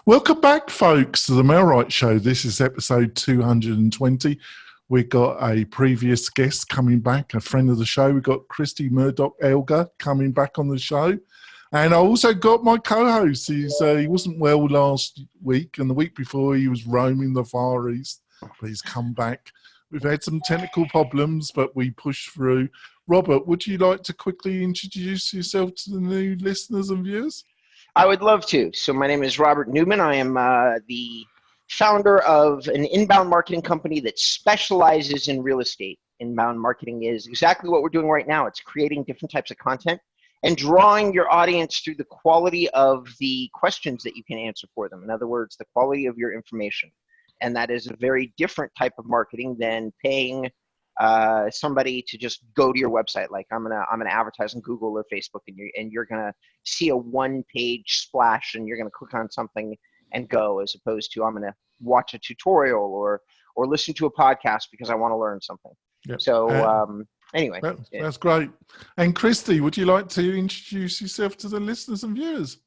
Welcome back, folks, to the Melwright Show. This is episode 220. We've got a previous guest coming back, a friend of the show. We've got Kristine Edgar coming back on the show. And I also got my co-host. He wasn't well last week, and the week before he was roaming the Far East, but he's come back. We've had some technical problems, but we pushed through. Robert, would you like to quickly introduce yourself to the new listeners and viewers? I would love to. So my name is Robert Newman. I am the founder of an inbound marketing company that specializes in real estate. Inbound marketing is exactly what we're doing right now. It's creating different types of content and drawing your audience through the quality of the questions that you can answer for them. In other words, the quality of your information. And that is a very different type of marketing than paying somebody to just go to your website. Like I'm gonna advertise on Google or Facebook, and you're gonna see a one-page splash, and you're gonna click on something and go, as opposed to I'm gonna watch a tutorial or listen to a podcast because I want to learn something. Yep. So anyway, that's great. And Christy, would you like to introduce yourself to the listeners and viewers?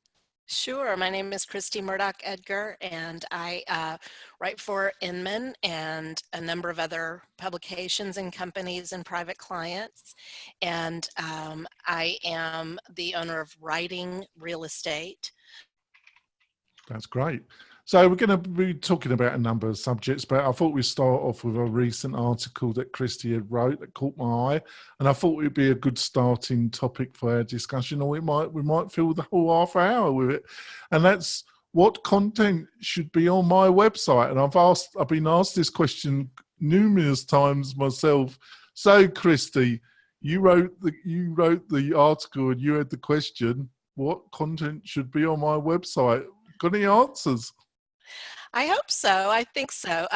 Sure. My name is Kristine Edgar, and I write for Newman and a number of other publications and companies and private clients. And I am the owner of Writing Real Estate. That's great. So we're going to be talking about a number of subjects, but I thought we'd start off with a recent article that Christy had wrote that caught my eye, and I thought it would be a good starting topic for our discussion, or we might fill the whole half hour with it. And that's what content should be on my website. And I've been asked this question numerous times myself. So Christy, you wrote the article and you had the question, what content should be on my website? Got any answers? I hope so. I think so.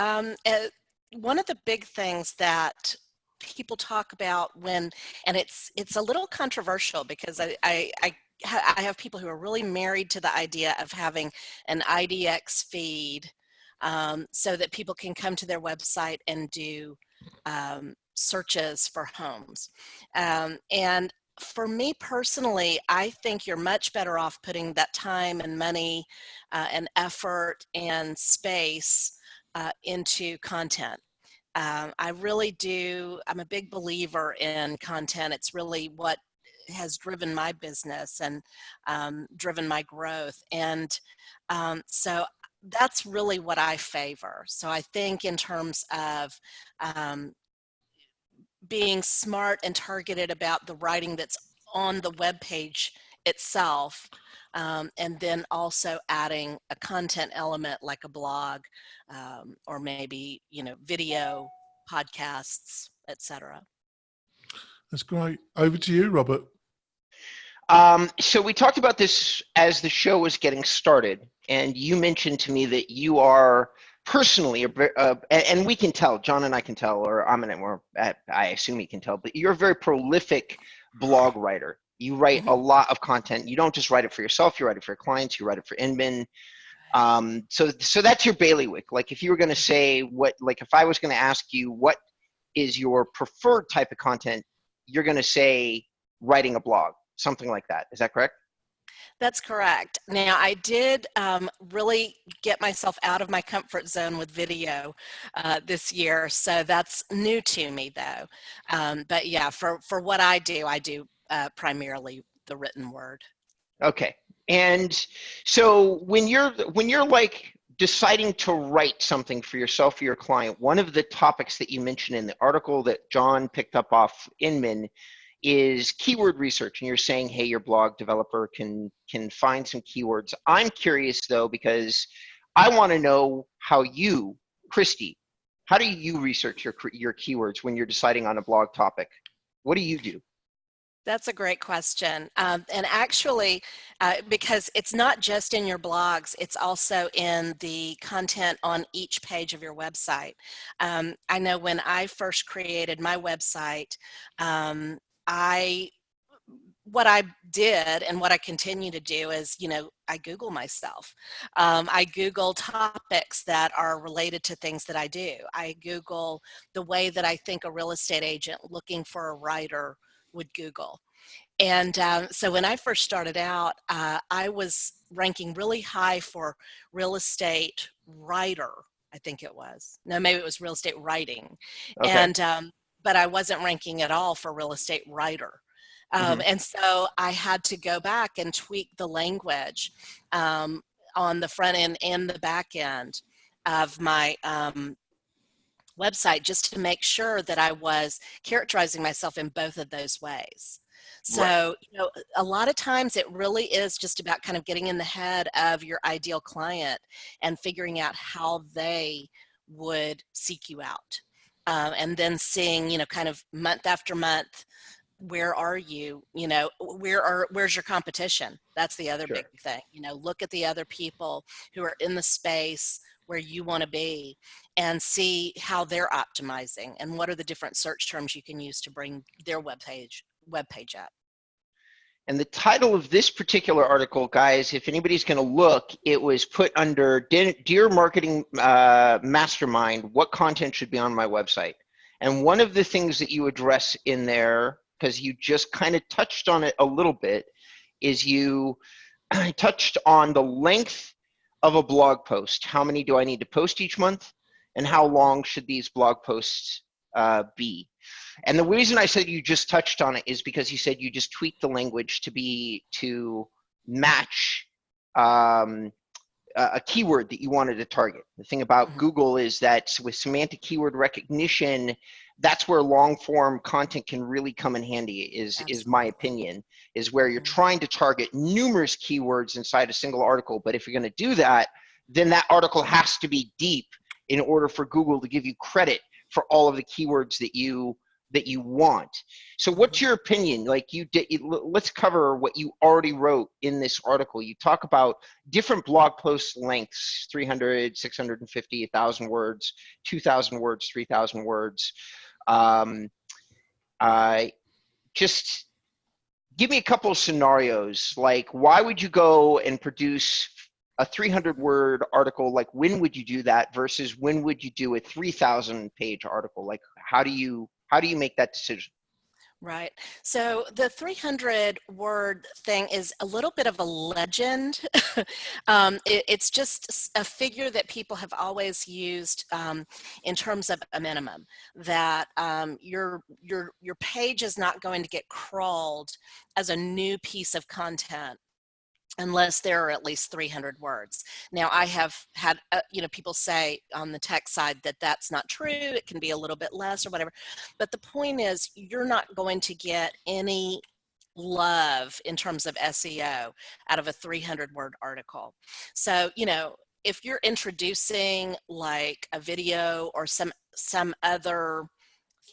One of the big things that people talk about and it's a little controversial because I have people who are really married to the idea of having an IDX feed so that people can come to their website and do searches for homes. And for me personally, I think you're much better off putting that time and money and effort and space into content. I really do. I'm a big believer in content. It's really what has driven my business and driven my growth. And so that's really what I favor. So I think in terms of being smart and targeted about the writing that's on the web page itself, and then also adding a content element like a blog or maybe video, podcasts, etc. That's great. Over to you, Robert. So we talked about this as the show was getting started, and you mentioned to me that you are personally, and we can tell, John and I can tell, or I assume he can tell, but you're a very prolific blog writer. You write a lot of content. You don't just write it for yourself, you write it for your clients, you write it for Inman. So that's your bailiwick. Like if you were going to say if I was going to ask you what is your preferred type of content, you're going to say writing a blog, something like that. Is that correct? That's correct. Now, I did really get myself out of my comfort zone with video this year, so that's new to me, though. But yeah, for what I do primarily the written word. Okay, and so when you're like deciding to write something for yourself or your client, one of the topics that you mentioned in the article that John picked up off Inman is keyword research, and you're saying, hey, your blog developer can find some keywords. I'm curious though, because I want to know how you, Christy, how do you research your keywords when you're deciding on a blog topic? What do you do? That's a great question. And actually, because it's not just in your blogs, it's also in the content on each page of your website. I know when I first created my website, what I did and what I continue to do is, I Google myself. I Google topics that are related to things that I do. I Google the way that I think a real estate agent looking for a writer would Google. And so when I first started out, I was ranking really high for real estate writer, I think it was. No, maybe it was real estate writing. Okay. And but I wasn't ranking at all for real estate writer. Hmm. And so I had to go back and tweak the language on the front end and the back end of my website, just to make sure that I was characterizing myself in both of those ways. Right. So, a lot of times it really is just about kind of getting in the head of your ideal client and figuring out how they would seek you out. And then seeing, kind of month after month, where are you, where's your competition? That's the other big Sure. thing. Look at the other people who are in the space where you want to be and see how they're optimizing and what are the different search terms you can use to bring their webpage up. And the title of this particular article, guys, if anybody's going to look, it was put under Dear Marketing Mastermind, what content should be on my website? And one of the things that you address in there, because you just kind of touched on it a little bit, is you touched on the length of a blog post. How many do I need to post each month? And how long should these blog posts be? And the reason I said you just touched on it is because you said you just tweaked the language to match a keyword that you wanted to target. The thing about Google is that with semantic keyword recognition, that's where long form content can really come in handy, is my opinion, is where you're trying to target numerous keywords inside a single article. But if you're going to do that, then that article has to be deep in order for Google to give you credit for all of the keywords that you want. So what's your opinion? Like, let's cover what you already wrote in this article. You talk about different blog post lengths: 300, 650, 1,000 words, 2,000 words, 3,000 words. Just give me a couple of scenarios. Like, why would you go and produce a 300-word article? Like, when would you do that versus when would you do a 3,000-page article? Like, how do you make that decision? Right. So the 300-word thing is a little bit of a legend. It's just a figure that people have always used in terms of a minimum, that your page is not going to get crawled as a new piece of content unless there are at least 300 words. Now, I have had, people say on the tech side that that's not true. It can be a little bit less or whatever. But the point is, you're not going to get any love in terms of SEO out of a 300-word article. So, if you're introducing like a video or some other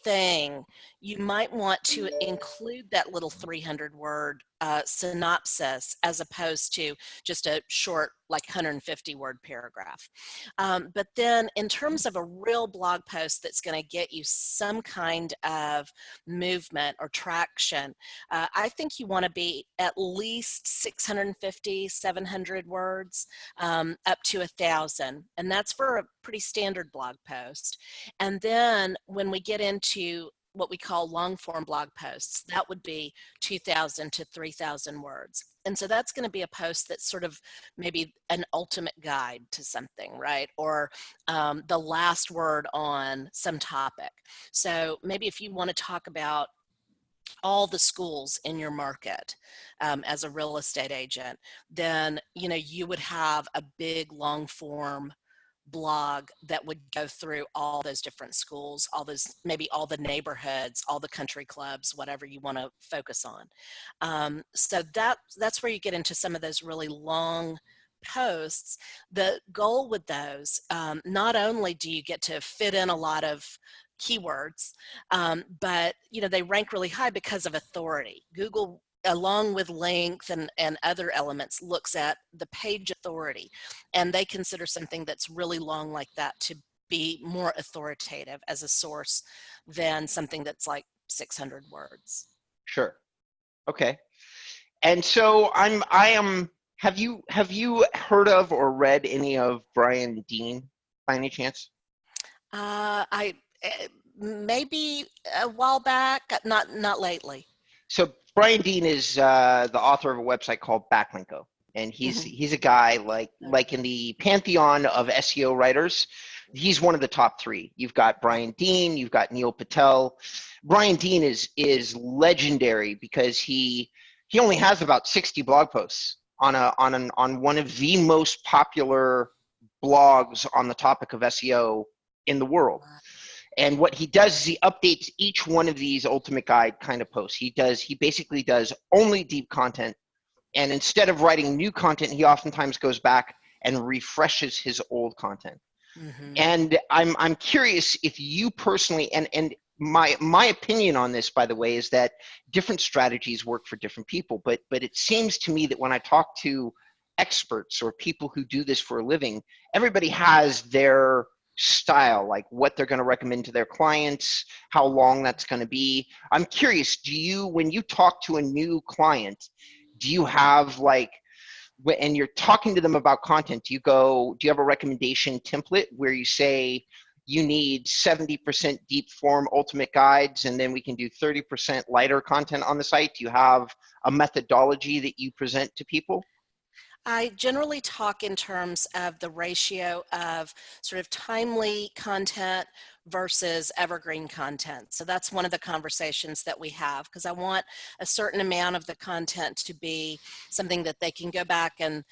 thing, you might want to include that little 300-word synopsis as opposed to just a short, like 150-word paragraph. But then in terms of a real blog post that's going to get you some kind of movement or traction, I think you want to be at least 650, 700 words, up to 1,000. And that's for a pretty standard blog post. And then when we get into what we call long form blog posts, that would be 2,000 to 3,000 words. And so that's going to be a post that's sort of maybe an ultimate guide to something, right? Or the last word on some topic. So maybe if you want to talk about all the schools in your market as a real estate agent, then you would have a big long form blog that would go through all those different schools, maybe all the neighborhoods, all the country clubs, whatever you want to focus on. So that's where you get into some of those really long posts. The goal with those, not only do you get to fit in a lot of keywords, but they rank really high because of authority. Google, along with length and other elements, looks at the page authority, and they consider something that's really long like that to be more authoritative as a source than something that's like 600 words. Sure. Okay. And so have you heard of or read any of Brian Dean by any chance? I maybe a while back, not lately. So Brian Dean is the author of a website called Backlinko, and he's a guy like in the pantheon of SEO writers. He's one of the top three. You've got Brian Dean, you've got Neil Patel. Brian Dean is legendary because he only has about 60 blog posts on one of the most popular blogs on the topic of SEO in the world. And what he does is he updates each one of these ultimate guide kind of posts. He basically does only deep content. And instead of writing new content, he oftentimes goes back and refreshes his old content. Mm-hmm. And I'm curious if you personally, and my opinion on this, by the way, is that different strategies work for different people. But it seems to me that when I talk to experts or people who do this for a living, everybody has their style, like what they're going to recommend to their clients, how long that's going to be. I'm curious, when you talk to a new client, do you have and you're talking to them about content, do you have a recommendation template where you say you need 70% deep form ultimate guides and then we can do 30% lighter content on the site? Do you have a methodology that you present to people? I generally talk in terms of the ratio of sort of timely content versus evergreen content. So that's one of the conversations that we have, because I want a certain amount of the content to be something that they can go back and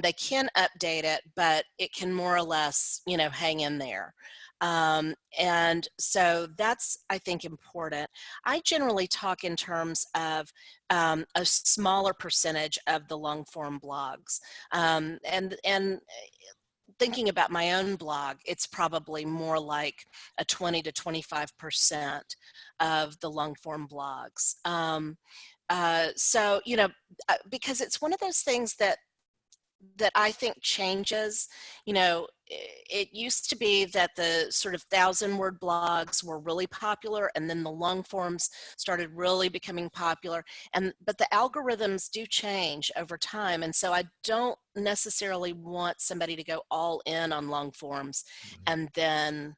they can update it, but it can more or less, hang in there. And so that's, I think, important. I generally talk in terms of a smaller percentage of the long form blogs. And thinking about my own blog, it's probably more like a 20 to 25% of the long form blogs. So, because it's one of those things that I think changes. It used to be that the sort of 1,000-word blogs were really popular, and then the long forms started really becoming popular. But the algorithms do change over time, and so I don't necessarily want somebody to go all in on long forms and then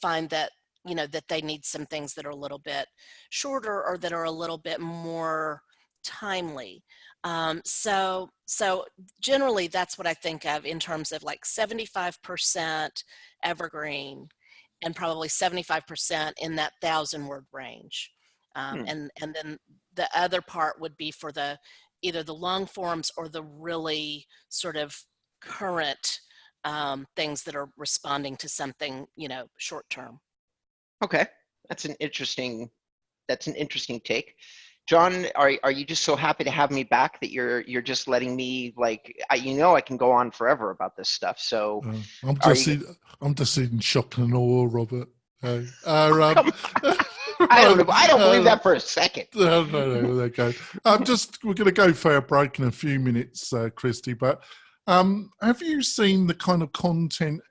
find that that they need some things that are a little bit shorter or that are a little bit more timely. So generally that's what I think of in terms of like 75% evergreen and probably 75% in that 1,000-word range. And then the other part would be for either the long forms or the really sort of current things that are responding to something, short term. Okay. That's an interesting take. John, are you just so happy to have me back that you're just letting me I can go on forever about this stuff. So I'm just in shock and awe, Robert. I don't believe that for a second. No, okay. We're going to go for a break in a few minutes, Christy. But have you seen the kind of content?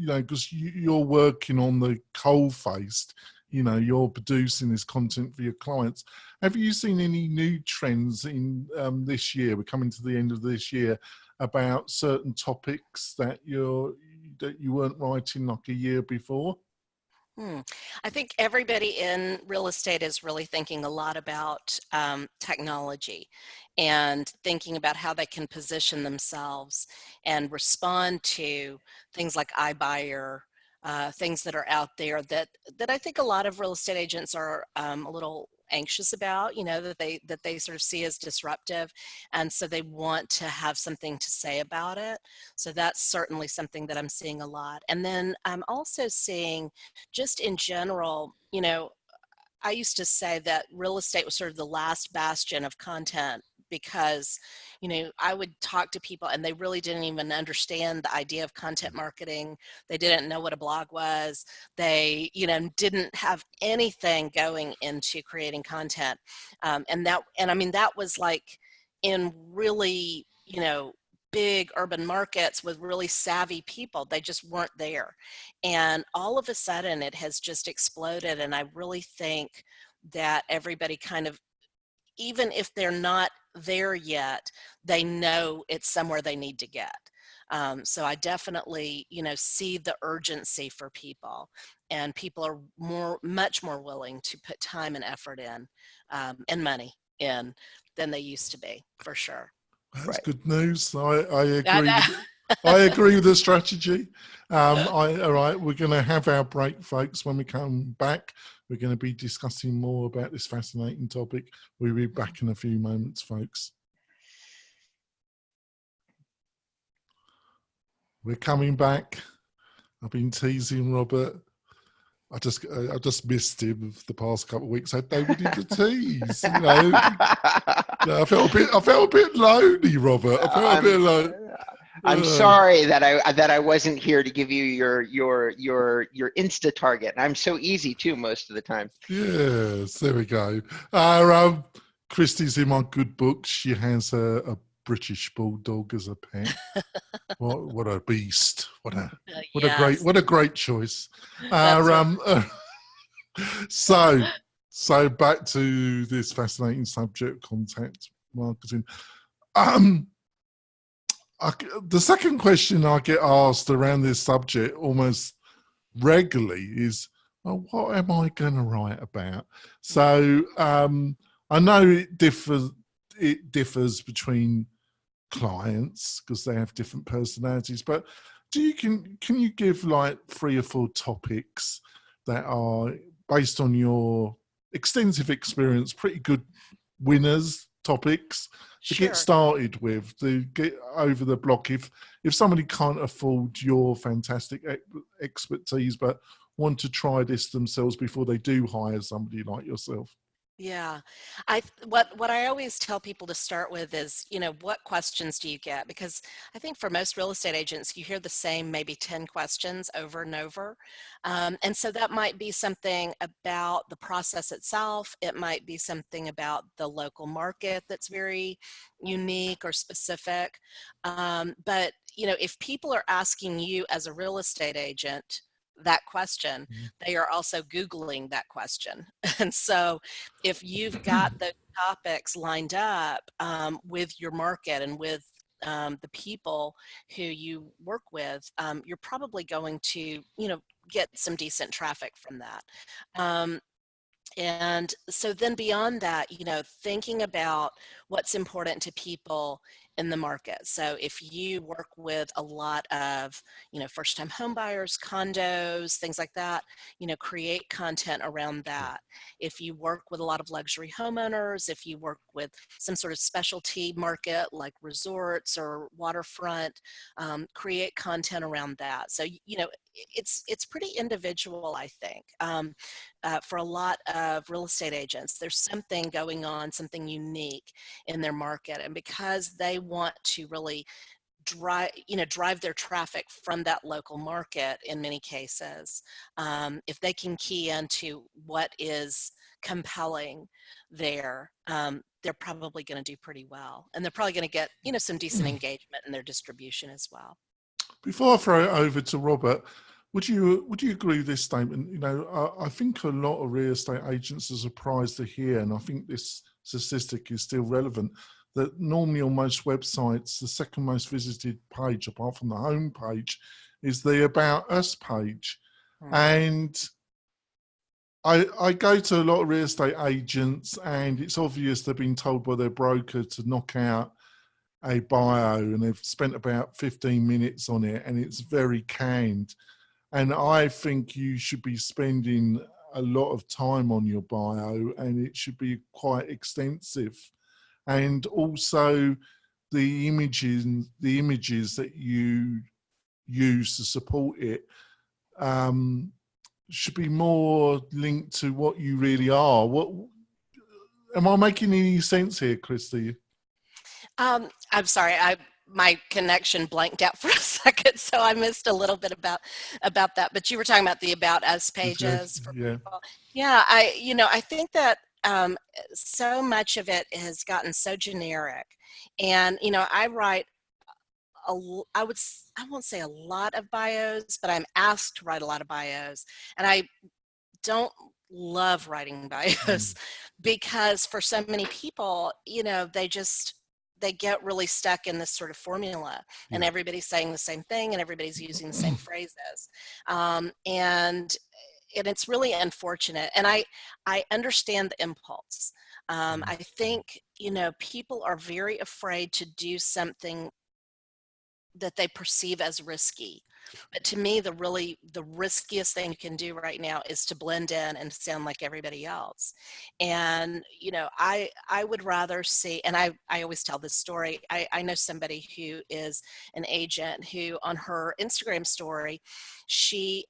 Because you're working on the coal-faced. You're producing this content for your clients. Have you seen any new trends in this year? We're coming to the end of this year about certain topics that you weren't writing like a year before. I think everybody in real estate is really thinking a lot about technology and thinking about how they can position themselves and respond to things like iBuyer, things that are out there that I think a lot of real estate agents are a little anxious about, that they sort of see as disruptive, and so they want to have something to say about it. So that's certainly something that I'm seeing a lot. And then I'm also seeing, just in general, I used to say that real estate was sort of the last bastion of content, because I would talk to people and they really didn't even understand the idea of content marketing. They didn't know what a blog was. They didn't have anything going into creating content, and I mean that was like in really big urban markets with really savvy people. They just weren't there, and all of a sudden it has just exploded. And I really think that everybody kind of, even if they're not there yet, they know it's somewhere they need to get. So I definitely, see the urgency for people, and people are much more willing to put time and effort in, and money in than they used to be, for sure. That's Right. good news. I agree. know. I agree with the strategy. All right, we're going to have our break, folks. When we come back, we're going to be discussing more about this fascinating topic. We'll be back in a few moments, folks. We're coming back. I've been teasing Robert. I just missed him the past couple of weeks. I had nobody to tease. You know, I felt a bit lonely, Robert. I felt a bit like. I'm sorry that I wasn't here to give you your Insta target. I'm so easy too most of the time. Yes, there we go. Christy's in my good books. She has a British bulldog as a pet. What a beast! What a great choice. So back to this fascinating subject, content marketing. The second question I get asked around this subject almost regularly is, well, what am I going to write about? So I know it differs between clients because they have different personalities, but can you give like 3 or 4 topics that are based on your extensive experience, pretty good winners topics to get started with, to get over the block if somebody can't afford your fantastic expertise but want to try this themselves before they do hire somebody like yourself? Yeah, what I always tell people to start with is, what questions do you get? Because I think for most real estate agents, you hear the same maybe 10 questions over and over. And so that might be something about the process itself. It might be something about the local market that's very unique or specific. But, if people are asking you as a real estate agent that question, they are also Googling that question. And so if you've got those topics lined up with your market and with the people who you work with, you're probably going to, get some decent traffic from that. And so then beyond that, thinking about what's important to people in the market. So if you work with a lot of, first-time home buyers, condos, things like that, create content around that. If you work with a lot of luxury homeowners, if you work with some sort of specialty market like resorts or waterfront, create content around that. So, it's pretty individual, I think. For a lot of real estate agents, there's something going on, something unique in their market. And because they want to really drive their traffic from that local market in many cases, if they can key into what is compelling there, they're probably going to do pretty well. And they're probably going to get, some decent engagement in their distribution as well. Before I throw it over to Robert, would you agree with this statement? I think a lot of real estate agents are surprised to hear, and I think this statistic is still relevant, that normally on most websites, the second most visited page, apart from the home page, is the About Us page. And I go to a lot of real estate agents, and it's obvious they've been told by their broker to knock out a bio, and they've spent about 15 minutes on it, and it's very canned. And I think you should be spending a lot of time on your bio, and it should be quite extensive. And also the images that you use to support it should be more linked to what you really are. Am I making any sense here, Christy? I'm sorry, my connection blanked out for a second, so I missed a little bit about that. But you were talking about the About Us pages. Yeah, I think that so much of it has gotten so generic, and I write I won't say a lot of bios, but I'm asked to write a lot of bios, and I don't love writing bios because for so many people, they get really stuck in this sort of formula, and everybody's saying the same thing and everybody's using the same phrases. And it's really unfortunate. And I understand the impulse. I think, people are very afraid to do something that they perceive as risky. But to me, the riskiest thing you can do right now is to blend in and sound like everybody else. And, I would rather see, and I always tell this story. I know somebody who is an agent who on her Instagram story, she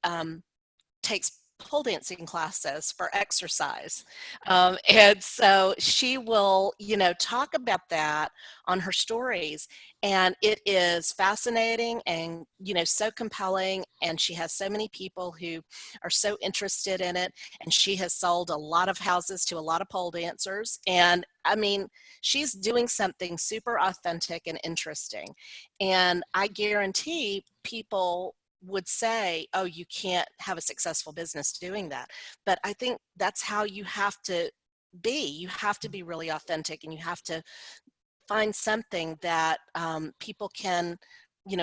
takes pole dancing classes for exercise. And so she will, talk about that on her stories. And it is fascinating and, so compelling. And she has so many people who are so interested in it. And she has sold a lot of houses to a lot of pole dancers. And I mean, she's doing something super authentic and interesting. And I guarantee people would say, oh, you can't have a successful business doing that. But I think that's how you have to be. You have to be really authentic, and you have to find something that people can,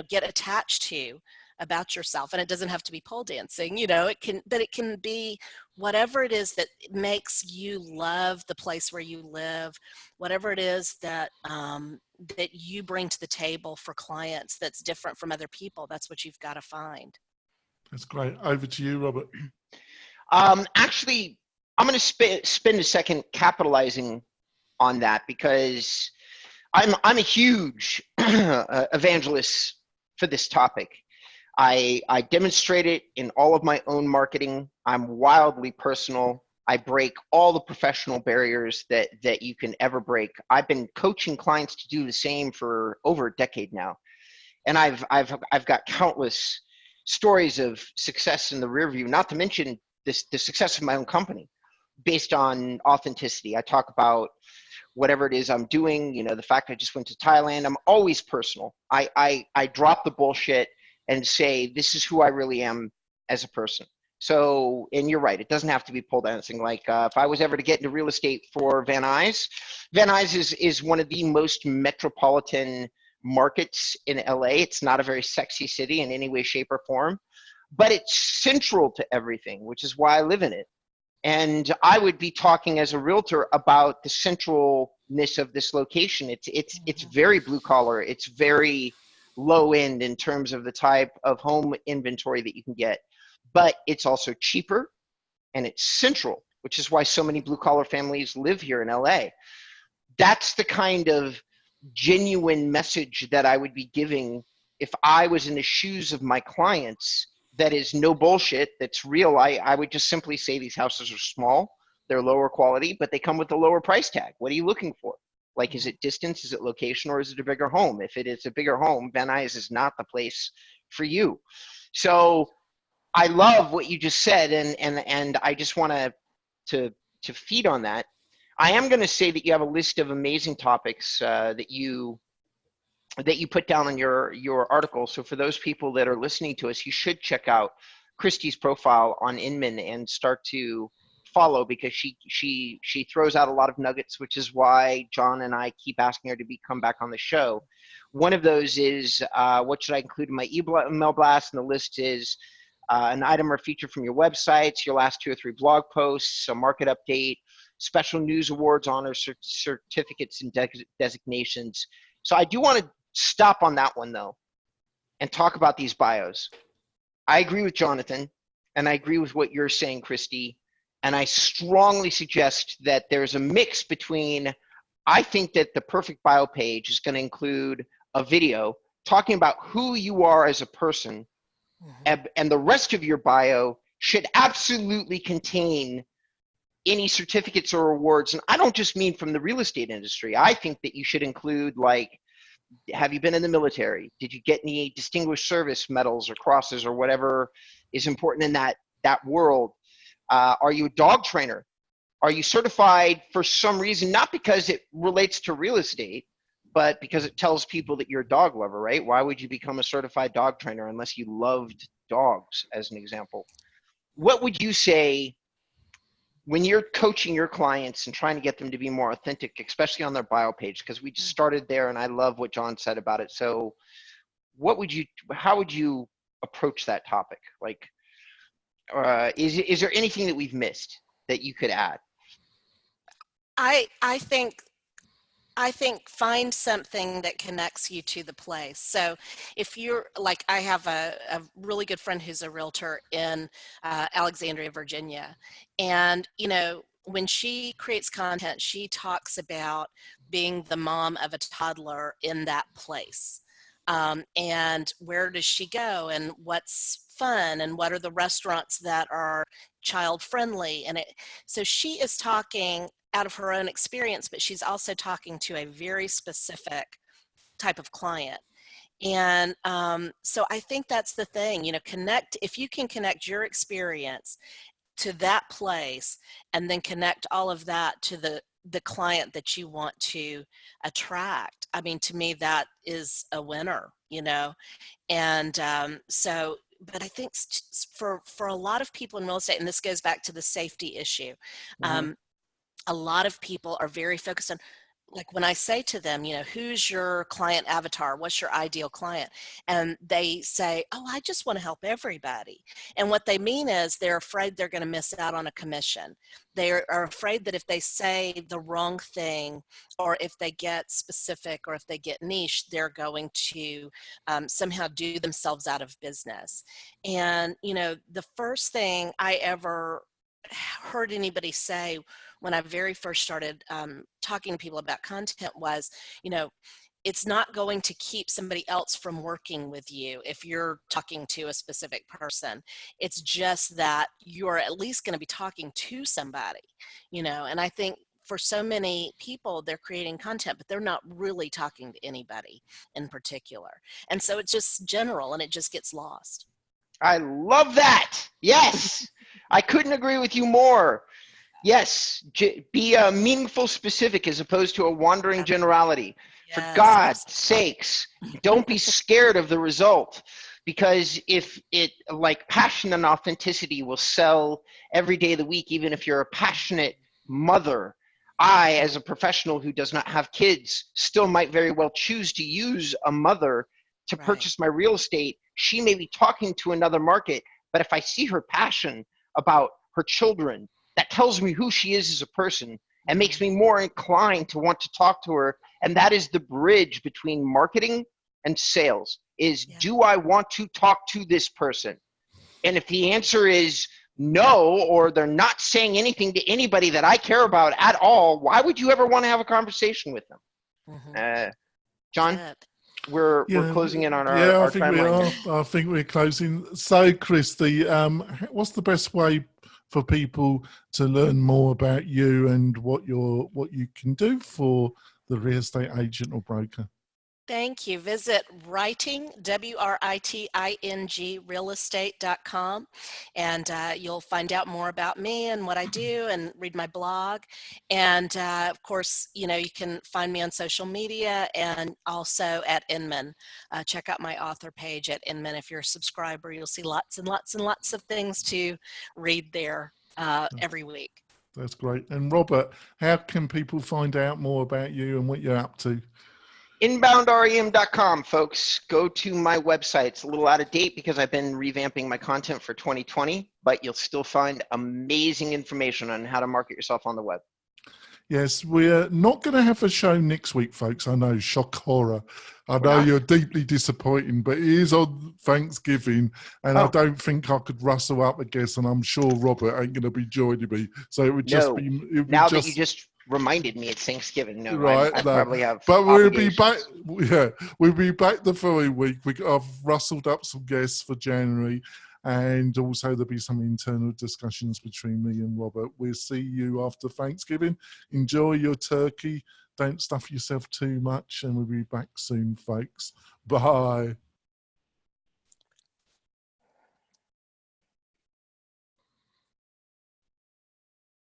get attached to about yourself. And it doesn't have to be pole dancing, but it can be whatever it is that makes you love the place where you live, whatever it is that that you bring to the table for clients that's different from other people. That's what you've got to find. That's great. Over to you, Robert. Actually, I'm going to spend a second capitalizing on that, because I'm a huge evangelist for this topic. I demonstrate it in all of my own marketing. I'm wildly personal. I break all the professional barriers that you can ever break. I've been coaching clients to do the same for over a decade now, and I've got countless stories of success in the rear view. Not to mention the success of my own company based on authenticity. I talk about whatever it is I'm doing. The fact I just went to Thailand. I'm always personal. I drop the bullshit and say, this is who I really am as a person. So, and you're right, it doesn't have to be pole dancing. Like if I was ever to get into real estate for Van Nuys is one of the most metropolitan markets in LA. It's not a very sexy city in any way, shape, or form, but it's central to everything, which is why I live in it. And I would be talking as a realtor about the centralness of this location. It's very blue collar. It's very low end in terms of the type of home inventory that you can get, but it's also cheaper and it's central, which is why so many blue collar families live here in LA. That's the kind of genuine message that I would be giving if I was in the shoes of my clients. That is no bullshit. That's real. I would just simply say these houses are small, they're lower quality, but they come with a lower price tag. What are you looking for? Like, is it distance? Is it location? Or is it a bigger home? If it is a bigger home, Van Nuys is not the place for you. So I love what you just said, and I just want to feed on that. I am going to say that you have a list of amazing topics that you put down in your article. So for those people that are listening to us, you should check out Christy's profile on Inman and start to follow, because she throws out a lot of nuggets, which is why John and I keep asking her to come back on the show. One of those is what should I include in my email blast, and the list is an item or feature from your websites, your last 2 or 3 blog posts, a market update, special news awards, honors, certificates, and designations. So I do want to stop on that one though and talk about these bios. I agree with Jonathan, and I agree with what you're saying, Christy, and I strongly suggest that there's a mix between, I think that the perfect bio page is going to include a video talking about who you are as a person, and the rest of your bio should absolutely contain any certificates or awards. And I don't just mean from the real estate industry. I think that you should include, like, have you been in the military? Did you get any distinguished service medals or crosses or whatever is important in that world? Are you a dog trainer? Are you certified for some reason? Not because it relates to real estate, but because it tells people that you're a dog lover, right? Why would you become a certified dog trainer unless you loved dogs, as an example? What would you say when you're coaching your clients and trying to get them to be more authentic, especially on their bio page? Because we just started there, and I love what John said about it. So how would you approach that topic? Like, is there anything that we've missed that you could add? I think find something that connects you to the place. So if you're like, I have a really good friend who's a realtor in Alexandria, Virginia. And, when she creates content, she talks about being the mom of a toddler in that place. And where does she go and what's fun and what are the restaurants that are child friendly. So she is talking out of her own experience, but she's also talking to a very specific type of client. And so I think that's the thing, if you can connect your experience to that place and then connect all of that to the client that you want to attract. I mean, to me, that is a winner, And but I think for a lot of people in real estate, and this goes back to the safety issue, a lot of people are very focused on, like when I say to them, who's your client avatar? What's your ideal client? And they say, oh, I just want to help everybody. And what they mean is they're afraid they're going to miss out on a commission. They are afraid that if they say the wrong thing, or if they get specific, or if they get niche, they're going to somehow do themselves out of business. And, the first thing I ever heard anybody say when I very first started talking to people about content was, it's not going to keep somebody else from working with you if you're talking to a specific person. It's just that you're at least going to be talking to somebody, and I think for so many people, they're creating content, but they're not really talking to anybody in particular. And so it's just general and it just gets lost. I love that. Yes. I couldn't agree with you more. Yes, be a meaningful specific as opposed to a wandering generality. Yes, for God's sakes, don't be scared of the result, because if it, like passion and authenticity will sell every day of the week, even if you're a passionate mother. I, as a professional who does not have kids, still might very well choose to use a mother to purchase my real estate. She may be talking to another market, but if I see her passion about her children, that tells me who she is as a person and makes me more inclined to want to talk to her. And that is the bridge between marketing and sales is, do I want to talk to this person? And if the answer is no, or they're not saying anything to anybody that I care about at all, why would you ever want to have a conversation with them? John, we're closing in on our timeline. I think we're closing. So, Christy, what's the best way for people to learn more about you and what you can do for the real estate agent or broker? Thank you. Visit writing, WRITING, realestate.com, and you'll find out more about me and what I do and read my blog. And of course, you can find me on social media and also at Inman. Check out my author page at Inman. If you're a subscriber, you'll see lots and lots and lots of things to read there every week. That's great. And Robert, how can people find out more about you and what you're up to? Inboundrem.com, folks. Go to my website. It's a little out of date because I've been revamping my content for 2020, but you'll still find amazing information on how to market yourself on the web. Yes, we're not going to have a show next week, folks. I know, shock horror. I know you're deeply disappointing, but it is on Thanksgiving, and I don't think I could rustle up a guest, and I'm sure Robert ain't going to be joining me. So it would just be... That you just reminded me it's Thanksgiving. No, right, I probably have but we'll be back. Yeah, we'll be back the following week. I've rustled up some guests for January, and also there'll be some internal discussions between me and Robert. We'll see you after Thanksgiving. Enjoy your turkey. Don't stuff yourself too much, and we'll be back soon, folks. Bye.